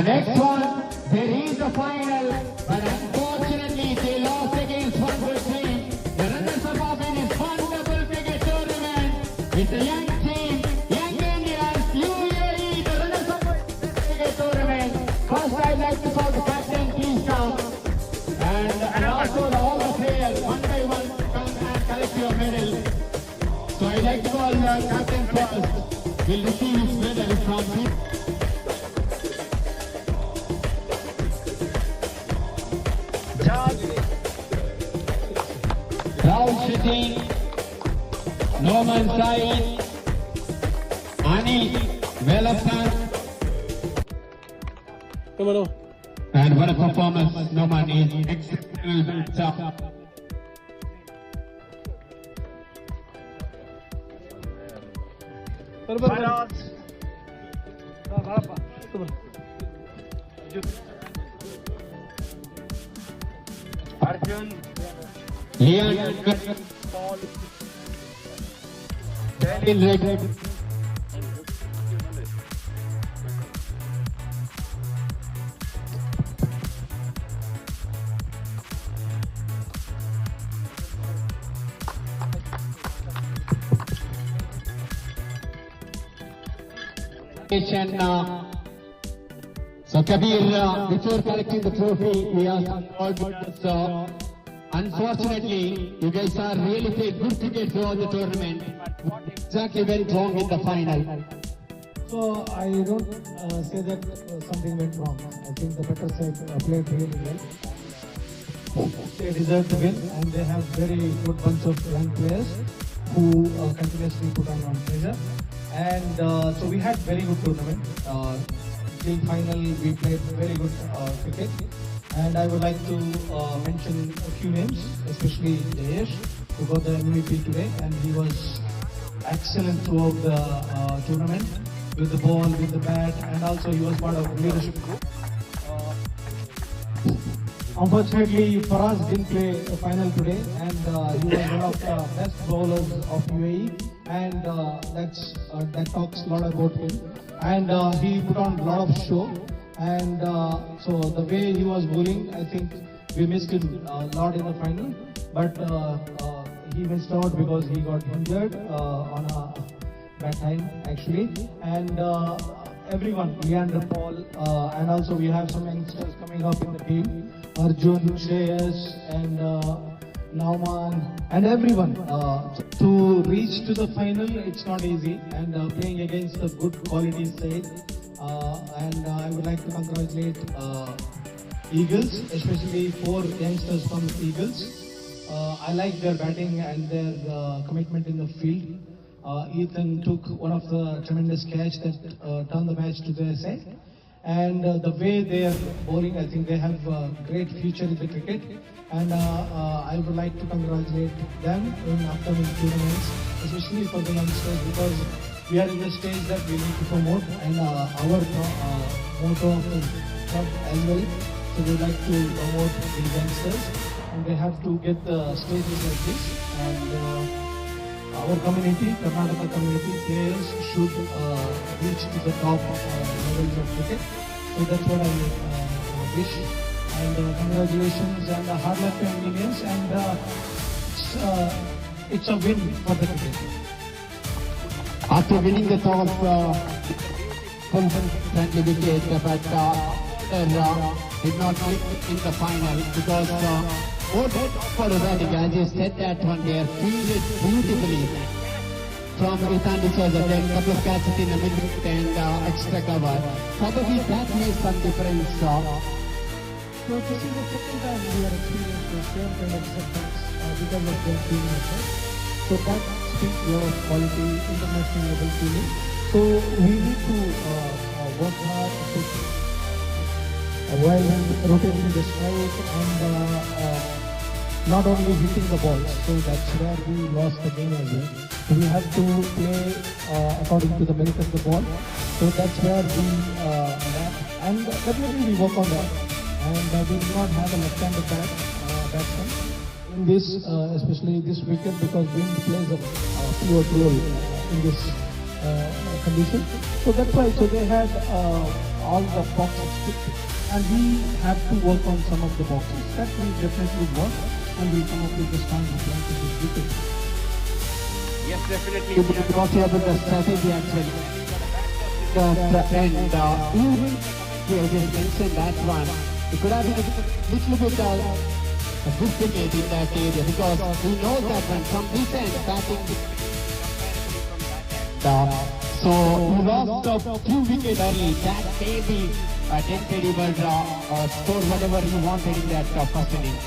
next one, there is a final, but unfortunately they lost against one good team. The runners-up of this fun double cricket tournament with the young team, Young Indians, UAE, the runners-up of this cricket tournament. First, I'd like to call the captain, please come, and also all the players, one by one, come and collect your medals. So I'd like to call the captain first. We'll receive his medal from him. Rahul Shetty, Noman Saeed, Anil Velaphan. Come on. And what a performance, Noman is exceptional stuff. Arjun, Lian, Daniel Red, so Kabir, before collecting the trophy, we asked all because unfortunately, you guys are really played good cricket throughout the tournament. What exactly went wrong in the final? So I don't say that something went wrong. I think the better side played really well. They deserve to win, and they have very good bunch of young players who continuously put on pressure. And so we had very good tournament. Till final, we played very good cricket. And I would like to mention a few names, especially Jayesh, who got the MVP today, and he was excellent throughout the tournament with the ball, with the bat, and also he was part of leadership group. Unfortunately, Faraz didn't play the final today, and he was one of the best bowlers of UAE, and that talks a lot about him. And he put on a lot of show, and so the way he was bowling, I think we missed him a lot in the final, but he missed out because he got injured on a bad time actually. And everyone, Leander Paul, and also we have some youngsters coming up in the team, Arjun, Shreyas, and Nauman, and everyone. To reach to the final, it's not easy, and playing against the good quality side. And I would like to congratulate Eagles, especially 4 youngsters from Eagles. I like their batting and their commitment in the field. Ethan took one of the tremendous catch that turned the match to their side. And the way they are bowling, I think they have a great future in the cricket. And I would like to congratulate them in upcoming tournaments, especially for the youngsters, because we are in the stage that we need to promote, and our motto of the club as well. So we would like to promote the youngsters, and they have to get the stages like this. And our community, Karnataka community, players should reach to the top levels of cricket. So that's what I wish. And congratulations and hard luck to Indians. And it's a win for the cricket. After winning the toss, friendly wicket, but did not win in the final because for the batting, as you said that one there, fielded beautifully from Ethan D'Souza, then a couple of catches in the middle and extra cover. Probably that made some difference. So this is the second time we are experiencing the same kind of setbacks because of their team effort. So that speaks a lot of quality, international level team. So we need to work hard while rotating the strike and not only hitting the ball. So that's where we lost the game as well. So we have to play according to the merit of the ball. So that's where we and definitely we work on that. And we do not have a left-handed batsman in this, especially this wicket, because wind plays a pivot role in this condition. So that's why. So they had all the boxes ticked, and we have to work on some of the boxes. That will definitely work, and we'll come up with a strong plan to this wicket. Yes, definitely. We will talk about the strategy as well. And even we have just mentioned that one. It could have been a little bit discriminate in that area because we know that when from this end batting. So you lost a few wickets early. That may be tempted or score whatever you wanted in that first inning.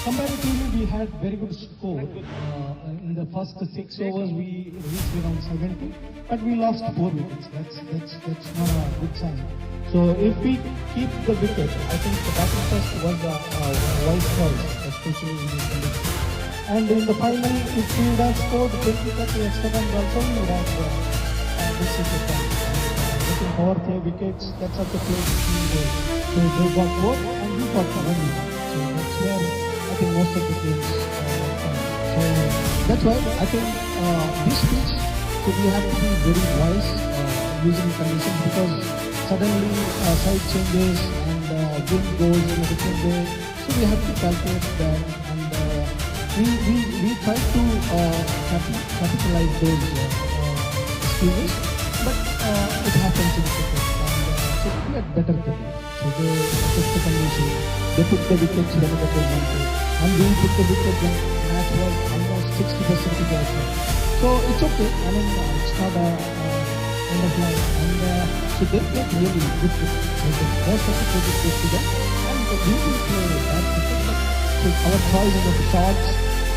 Comparatively, we had very good score. In the first 6 overs, we reached around 70, but we lost 4 wickets. That's not a good sign. So if we keep the wicket, I think the batting first was a wise choice, especially in this condition. And in the final, if we would have scored 20-30 extra runs also, we would have this is the time. Getting power play wickets, that's how the play team goes. So they got both and we got the one wicket. So that's where I think most of the games so that's why I think this pitch, so we have to be very wise using conditions because suddenly side changes and wind goes in a different way. So we have to calculate that and we try to capitalize those excuses, but it happens in cricket. So we had better cricket. So they took the condition, they took the wickets whenever they wanted, and we took the wicket when match was almost 60% to the outcome. So it's okay. I mean, it's not a end of line. And so they played really good cricket. So the most of the cricket goes to them, and we will play that cricket. So our choice of the shots,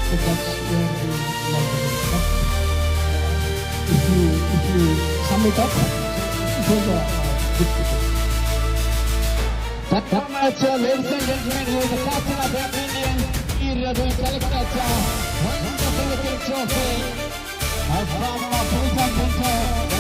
so that's where we like it. But if you sum it up, it was a good cricket. That much, ladies and gentlemen, who is the captain of the Indians, Irra doing collected wonderful wicket trophy from Pulsan Pinto.